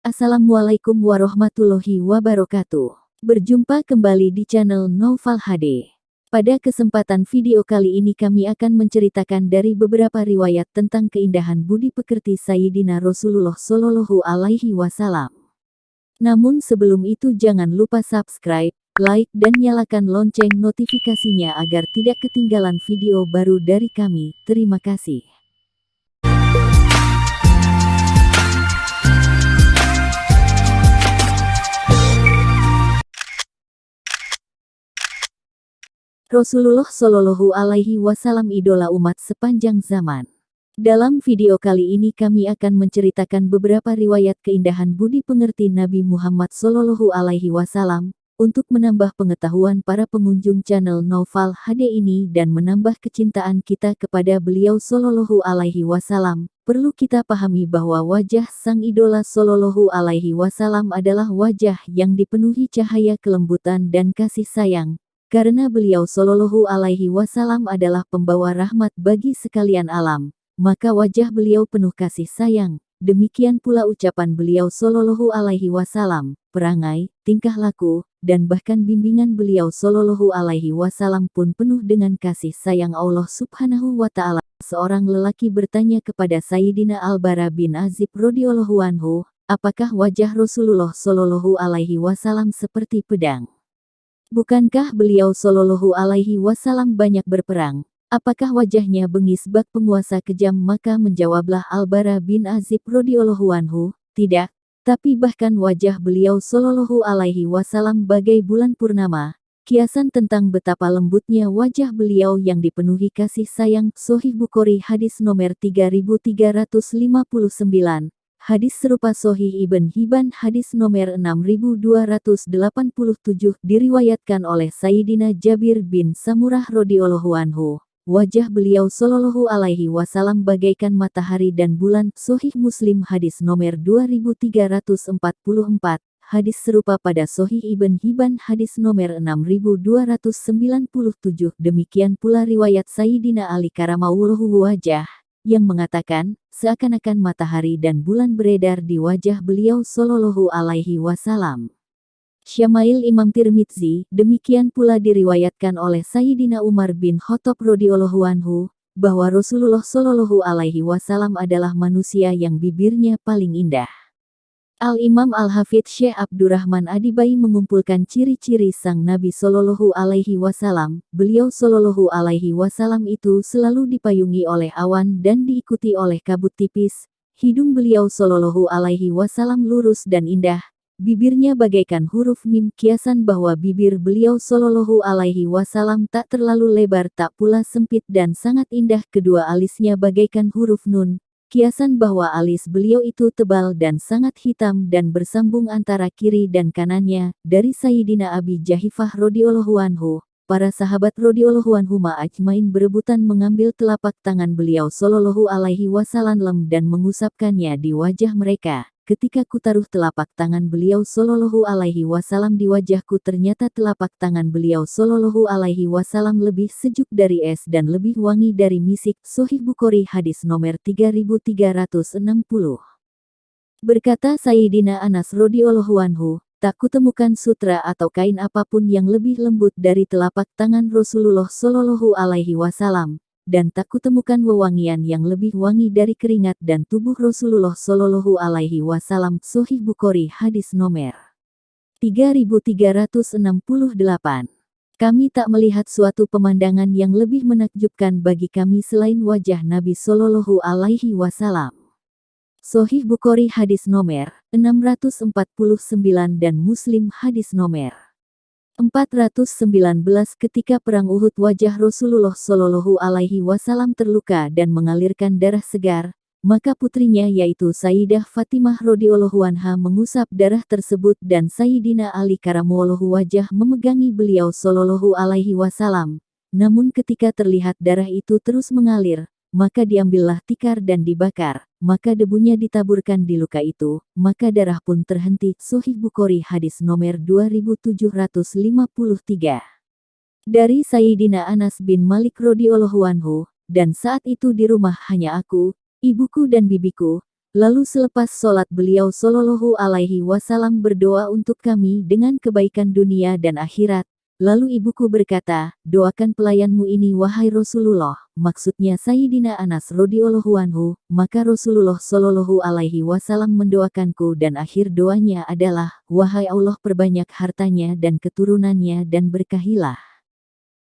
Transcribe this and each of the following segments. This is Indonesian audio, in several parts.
Assalamualaikum warahmatullahi wabarakatuh. Berjumpa kembali di channel Naufal HD. Pada kesempatan video kali ini kami akan menceritakan dari beberapa riwayat tentang keindahan budi pekerti Sayyidina Rasulullah Shallallahu Alaihi Wasallam. Namun sebelum itu jangan lupa subscribe, like dan nyalakan lonceng notifikasinya agar tidak ketinggalan video baru dari kami. Terima kasih. Rasulullah Shallallahu Alaihi Wasallam idola umat sepanjang zaman. Dalam video kali ini kami akan menceritakan beberapa riwayat keindahan budi pengerti Nabi Muhammad Shallallahu Alaihi Wasallam untuk menambah pengetahuan para pengunjung channel Naufal HD ini dan menambah kecintaan kita kepada beliau Shallallahu Alaihi Wasallam. Perlu kita pahami bahwa wajah sang idola Shallallahu Alaihi Wasallam adalah wajah yang dipenuhi cahaya kelembutan dan kasih sayang. Karena beliau Shallallahu Alaihi Wasallam adalah pembawa rahmat bagi sekalian alam, maka wajah beliau penuh kasih sayang. Demikian pula ucapan beliau Shallallahu Alaihi Wasallam, perangai, tingkah laku, dan bahkan bimbingan beliau Shallallahu Alaihi Wasallam pun penuh dengan kasih sayang Allah Subhanahu wa Ta'ala. Seorang lelaki bertanya kepada Sayyidina Al-Bara bin Azib radhiyallahu anhu, apakah wajah Rasulullah Shallallahu Alaihi Wasallam seperti pedang? Bukankah beliau Shallallahu Alaihi Wasallam banyak berperang? Apakah wajahnya bengis bak penguasa kejam? Maka menjawablah Al-Bara bin Azib radhiyallahu anhu, tidak, tapi bahkan wajah beliau Shallallahu Alaihi Wasallam bagai bulan purnama. Kiasan tentang betapa lembutnya wajah beliau yang dipenuhi kasih sayang. Sahih Bukhari hadis nomor 3359. Hadis serupa Sahih Ibn Hibban hadis nomor 6287 diriwayatkan oleh Sayyidina Jabir bin Samurah radhiyallahu anhu. Wajah beliau Shallallahu Alaihi Wasallam bagaikan matahari dan bulan. Sahih Muslim hadis nomor 2344. Hadis serupa pada Sahih Ibn Hibban hadis nomor 6297. Demikian pula riwayat Sayyidina Ali karamahullahu wajah yang mengatakan, seakan-akan matahari dan bulan beredar di wajah beliau Shallallahu Alaihi Wasallam. Syama'il Imam Tirmidzi, demikian pula diriwayatkan oleh Sayyidina Umar bin Khattab radhiyallahu anhu, bahwa Rasulullah Shallallahu Alaihi Wasallam adalah manusia yang bibirnya paling indah. Al-Imam Al-Hafidz Syekh Abdurrahman Adibai mengumpulkan ciri-ciri sang Nabi Shallallahu Alaihi Wasallam. Beliau Shallallahu Alaihi Wasallam itu selalu dipayungi oleh awan dan diikuti oleh kabut tipis. Hidung beliau Shallallahu Alaihi Wasallam lurus dan indah. Bibirnya bagaikan huruf mim, kiasan bahwa bibir beliau Shallallahu Alaihi Wasallam tak terlalu lebar tak pula sempit dan sangat indah. Kedua alisnya bagaikan huruf nun. Kiasan bahwa alis beliau itu tebal dan sangat hitam dan bersambung antara kiri dan kanannya. Dari Sayyidina Abi Jahifah radhiyallahu anhu, para sahabat radhiyallahu anhum ajmain berebutan mengambil telapak tangan beliau Shallallahu Alaihi Wasallam dan mengusapkannya di wajah mereka. Ketika kutaruh telapak tangan beliau Shallallahu Alaihi Wasallam di wajahku, ternyata telapak tangan beliau Shallallahu Alaihi Wasallam lebih sejuk dari es dan lebih wangi dari misik. Sahih Bukhari hadis nomor 3360. Berkata Sayyidina Anas radhiyallahu anhu, tak kutemukan sutra atau kain apapun yang lebih lembut dari telapak tangan Rasulullah Shallallahu Alaihi Wasallam. Dan tak kutemukan wewangian yang lebih wangi dari keringat dan tubuh Rasulullah Shallallahu Alaihi Wasallam. Sahih Bukhari hadis nomor 3368. Kami tak melihat suatu pemandangan yang lebih menakjubkan bagi kami selain wajah Nabi Shallallahu Alaihi Wasallam. Sahih Bukhari hadis nomor 649 dan Muslim hadis nomor 419. Ketika perang Uhud wajah Rasulullah Shallallahu Alaihi Wasallam terluka dan mengalirkan darah segar, maka putrinya yaitu Sayyidah Fatimah radhiyallahu anha mengusap darah tersebut dan Sayyidina Ali karamahullahu wajah memegangi beliau Shallallahu Alaihi Wasallam. Namun ketika terlihat darah itu terus mengalir, maka diambillah tikar dan dibakar, maka debunya ditaburkan di luka itu, maka darah pun terhenti. Sahih Bukhari hadis nomor 2753. Dari Sayyidina Anas bin Malik radhiyallahu anhu, dan saat itu di rumah hanya aku, ibuku dan bibiku, Lalu selepas sholat beliau Shallallahu Alaihi Wasallam berdoa untuk kami dengan kebaikan dunia dan akhirat. Lalu ibuku berkata, doakan pelayanmu ini wahai Rasulullah, maksudnya Sayyidina Anas radhiyallahu anhu. Maka Rasulullah Shallallahu Alaihi Wasallam mendoakanku dan akhir doanya adalah, wahai Allah perbanyak hartanya dan keturunannya dan berkahilah.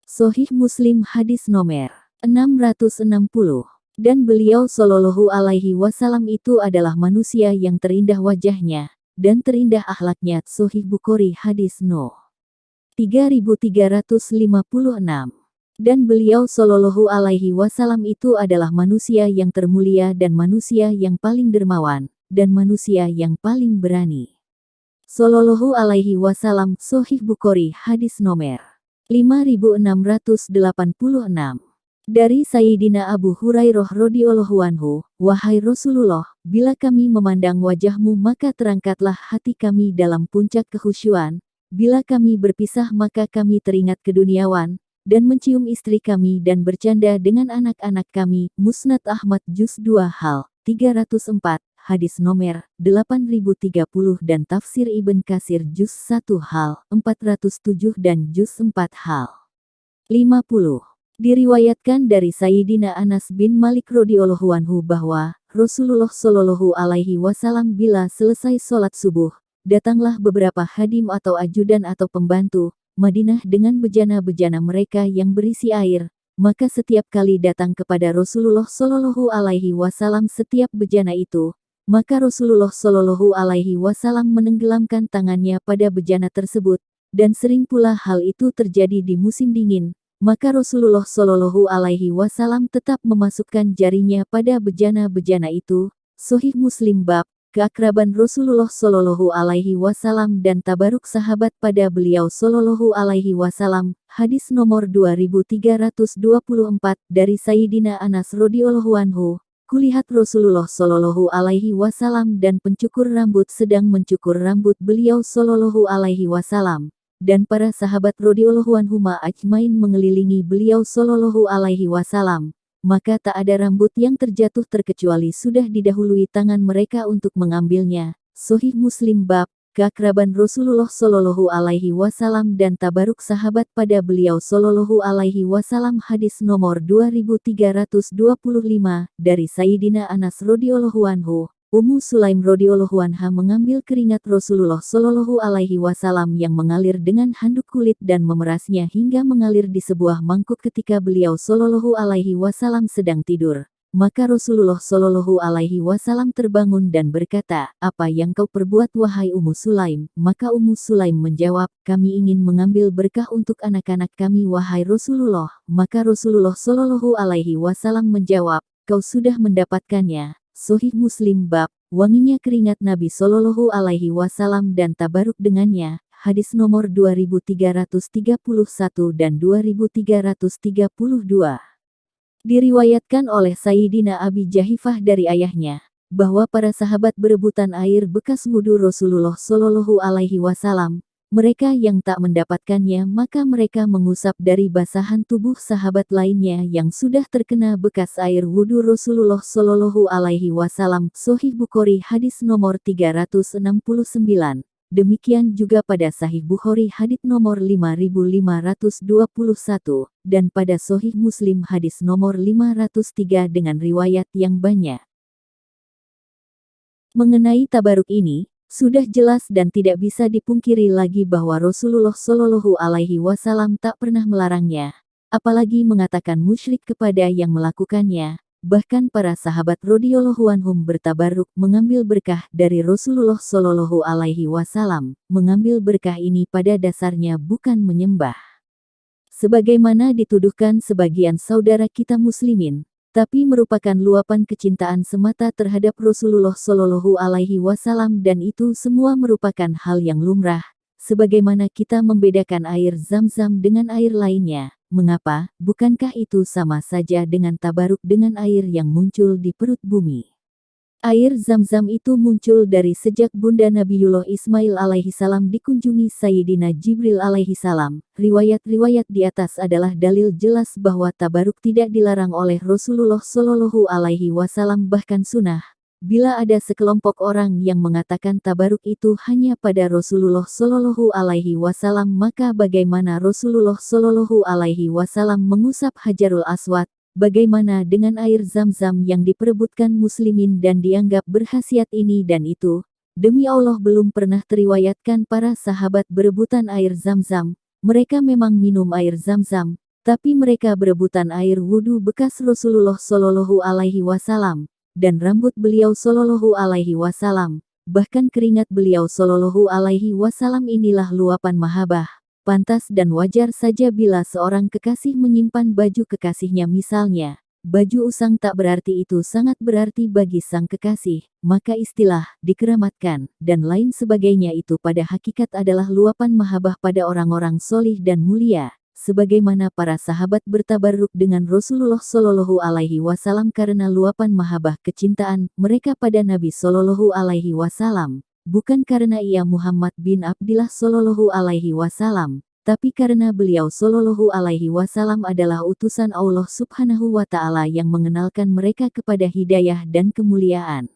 Sahih Muslim hadis nomor 660. Dan beliau Shallallahu Alaihi Wasallam itu adalah manusia yang terindah wajahnya dan terindah akhlaknya. Sahih Bukhari hadis no. 3356. Dan beliau Shallallahu Alaihi Wasallam itu adalah manusia yang termulia dan manusia yang paling dermawan, dan manusia yang paling berani. Shallallahu Alaihi Wasallam. Sahih Bukhari hadis nomor 5686. Dari Sayyidina Abu Hurairah radhiyallahu anhu, wahai Rasulullah, bila kami memandang wajahmu maka terangkatlah hati kami dalam puncak kekhusyuan. Bila kami berpisah maka kami teringat keduniawan, dan mencium istri kami dan bercanda dengan anak-anak kami. Musnad Ahmad Juz 2 hal 304, hadis nomor 8030 dan Tafsir Ibn Katsir Juz 1 hal 407 dan Juz 4 hal 50. Diriwayatkan dari Sayyidina Anas bin Malik radhiyallahu anhu bahwa Rasulullah Shallallahu Alaihi Wasallam bila selesai sholat subuh, datanglah beberapa hadim atau ajudan atau pembantu Madinah dengan bejana-bejana mereka yang berisi air. Maka setiap kali datang kepada Rasulullah Shallallahu Alaihi Wasallam setiap bejana itu, maka Rasulullah Shallallahu Alaihi Wasallam menenggelamkan tangannya pada bejana tersebut, dan sering pula hal itu terjadi di musim dingin. Maka Rasulullah Shallallahu Alaihi Wasallam tetap memasukkan jarinya pada bejana-bejana itu. Sahih Muslim bab keakraban Rasulullah Shallallahu Alaihi Wasallam dan tabaruk sahabat pada beliau Shallallahu Alaihi Wasallam. Hadis nomor 2324 dari Sayyidina Anas radhiyallahu anhu. Kulihat Rasulullah Shallallahu Alaihi Wasallam dan pencukur rambut sedang mencukur rambut beliau Shallallahu Alaihi Wasallam. Dan para sahabat radhiyallahu anhuma ajmain mengelilingi beliau Shallallahu Alaihi Wasallam. Maka tak ada rambut yang terjatuh terkecuali sudah didahului tangan mereka untuk mengambilnya. Sahih Muslim bab keakraban Rasulullah Shallallahu Alaihi Wasallam dan tabaruk sahabat pada beliau Shallallahu Alaihi Wasallam. Hadis nomor 2325 dari Sayyidina Anas radhiyallahu anhu. Ummu Sulaim radhiyallahu anha mengambil keringat Rasulullah Shallallahu Alaihi Wasallam yang mengalir dengan handuk kulit dan memerasnya hingga mengalir di sebuah mangkuk ketika beliau Shallallahu Alaihi Wasallam sedang tidur. Maka Rasulullah Shallallahu Alaihi Wasallam terbangun dan berkata, apa yang kau perbuat wahai Ummu Sulaim? Maka Ummu Sulaim menjawab, kami ingin mengambil berkah untuk anak-anak kami wahai Rasulullah. Maka Rasulullah Shallallahu Alaihi Wasallam menjawab, kau sudah mendapatkannya. Sahih Muslim bab wanginya keringat Nabi Shallallahu Alaihi Wasallam dan tabaruk dengannya. Hadis nomor 2331 dan 2332. Diriwayatkan oleh Sayyidina Abi Jahifah dari ayahnya bahwa para sahabat berebutan air bekas wudhu Rasulullah Shallallahu Alaihi Wasallam. Mereka yang tak mendapatkannya maka mereka mengusap dari basahan tubuh sahabat lainnya yang sudah terkena bekas air wudhu Rasulullah Shallallahu Alaihi Wasallam. Sahih Bukhari hadis nomor 369. Demikian juga pada Sahih Bukhari hadis nomor 5521 dan pada Sahih Muslim hadis nomor 503 dengan riwayat yang banyak. Mengenai tabaruk ini, sudah jelas dan tidak bisa dipungkiri lagi bahwa Rasulullah Shallallahu Alaihi Wasallam tak pernah melarangnya, apalagi mengatakan musyrik kepada yang melakukannya. Bahkan para sahabat radhiyallahu anhum bertabaruk mengambil berkah dari Rasulullah Shallallahu Alaihi Wasallam. Mengambil berkah ini pada dasarnya bukan menyembah, sebagaimana dituduhkan sebagian saudara kita muslimin, tapi merupakan luapan kecintaan semata terhadap Rasulullah Shallallahu Alaihi Wasallam dan itu semua merupakan hal yang lumrah. Sebagaimana kita membedakan air Zam-Zam dengan air lainnya, mengapa? Bukankah itu sama saja dengan tabaruk dengan air yang muncul di perut bumi? Air Zam-Zam itu muncul dari sejak Bunda Nabiullah Ismail alaihi salam dikunjungi Sayyidina Jibril alaihi salam. Riwayat-riwayat di atas adalah dalil jelas bahwa tabaruk tidak dilarang oleh Rasulullah Shallallahu Alaihi Wasallam bahkan sunnah. Bila ada sekelompok orang yang mengatakan tabaruk itu hanya pada Rasulullah Shallallahu Alaihi Wasallam, maka bagaimana Rasulullah Shallallahu Alaihi Wasallam mengusap Hajarul Aswad? Bagaimana dengan air Zam-Zam yang diperebutkan muslimin dan dianggap berkhasiat ini dan itu? Demi Allah, belum pernah teriwayatkan para sahabat berebutan air Zam-Zam. Mereka memang minum air Zam-Zam, tapi mereka berebutan air wudhu bekas Rasulullah Shallallahu Alaihi Wasallam dan rambut beliau Shallallahu Alaihi Wasallam, bahkan keringat beliau Shallallahu Alaihi Wasallam. Inilah luapan mahabbah. Pantas dan wajar saja bila seorang kekasih menyimpan baju kekasihnya, misalnya baju usang, tak berarti itu sangat berarti bagi sang kekasih, maka istilah dikeramatkan dan lain sebagainya itu pada hakikat adalah luapan mahabbah pada orang-orang solih dan mulia. Sebagaimana para sahabat bertabarruk dengan Rasulullah Shallallahu Alaihi Wasallam karena luapan mahabbah kecintaan mereka pada Nabi Shallallahu Alaihi Wasallam, bukan karena ia Muhammad bin Abdillah Shallallahu Alaihi Wasallam, tapi karena beliau Shallallahu Alaihi Wasallam adalah utusan Allah Subhanahu wa Ta'ala yang mengenalkan mereka kepada hidayah dan kemuliaan.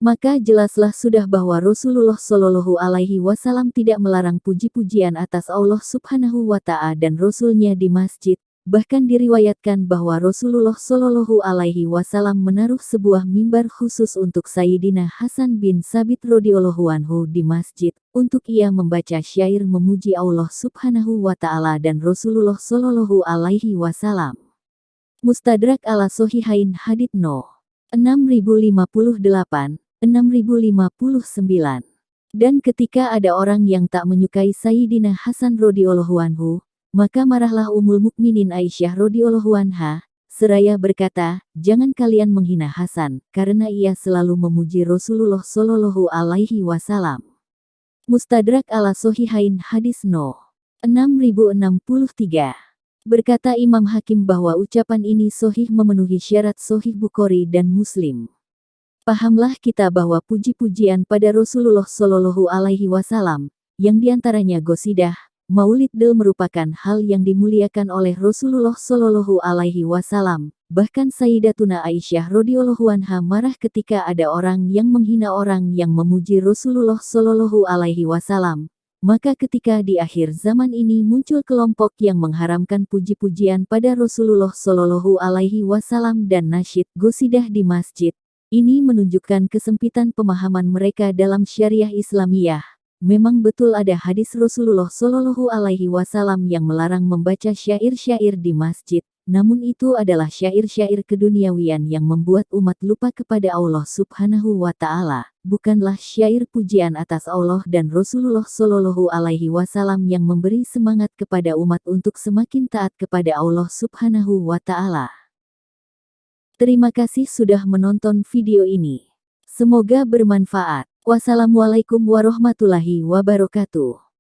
Maka jelaslah sudah bahwa Rasulullah Shallallahu Alaihi Wasallam tidak melarang puji-pujian atas Allah Subhanahu wa Ta'ala dan Rasulnya di masjid. Bahkan diriwayatkan bahwa Rasulullah Shallallahu Alaihi Wasallam menaruh sebuah mimbar khusus untuk Sayyidina Hasan bin Sabit radhiyallahu anhu di masjid, untuk ia membaca syair memuji Allah Subhanahu wa Ta'ala dan Rasulullah Shallallahu Alaihi Wasallam. Mustadrak ala Sohihain hadits No. 6058. 6059. Dan ketika ada orang yang tak menyukai Sayyidina Hasan radhiyallahu anhu, maka marahlah Ummul Mukminin Aisyah radhiyallahu anha, seraya berkata, "Jangan kalian menghina Hasan, karena ia selalu memuji Rasulullah Shallallahu Alaihi Wasallam." Mustadrak ala Sohihain hadits No. 6063. Berkata Imam Hakim bahwa ucapan ini sahih memenuhi syarat Sahih Bukhari dan Muslim. Pahamlah kita bahwa puji-pujian pada Rasulullah Shallallahu Alaihi Wasallam, yang diantaranya gosidah, maulid merupakan hal yang dimuliakan oleh Rasulullah Shallallahu Alaihi Wasallam. Bahkan Sayyidatuna Aisyah radhiyallahu anha marah ketika ada orang yang menghina orang yang memuji Rasulullah Shallallahu Alaihi Wasallam. Maka ketika di akhir zaman ini muncul kelompok yang mengharamkan puji-pujian pada Rasulullah Shallallahu Alaihi Wasallam dan nasyid gosidah di masjid. Ini menunjukkan kesempitan pemahaman mereka dalam syariah Islamiyah. Memang betul ada hadis Rasulullah Shallallahu Alaihi Wasallam yang melarang membaca syair-syair di masjid. Namun itu adalah syair-syair keduniawian yang membuat umat lupa kepada Allah Subhanahu wa Ta'ala. Bukanlah syair pujian atas Allah dan Rasulullah Shallallahu Alaihi Wasallam yang memberi semangat kepada umat untuk semakin taat kepada Allah Subhanahu wa Ta'ala. Terima kasih sudah menonton video ini. Semoga bermanfaat. Wassalamualaikum warahmatullahi wabarakatuh.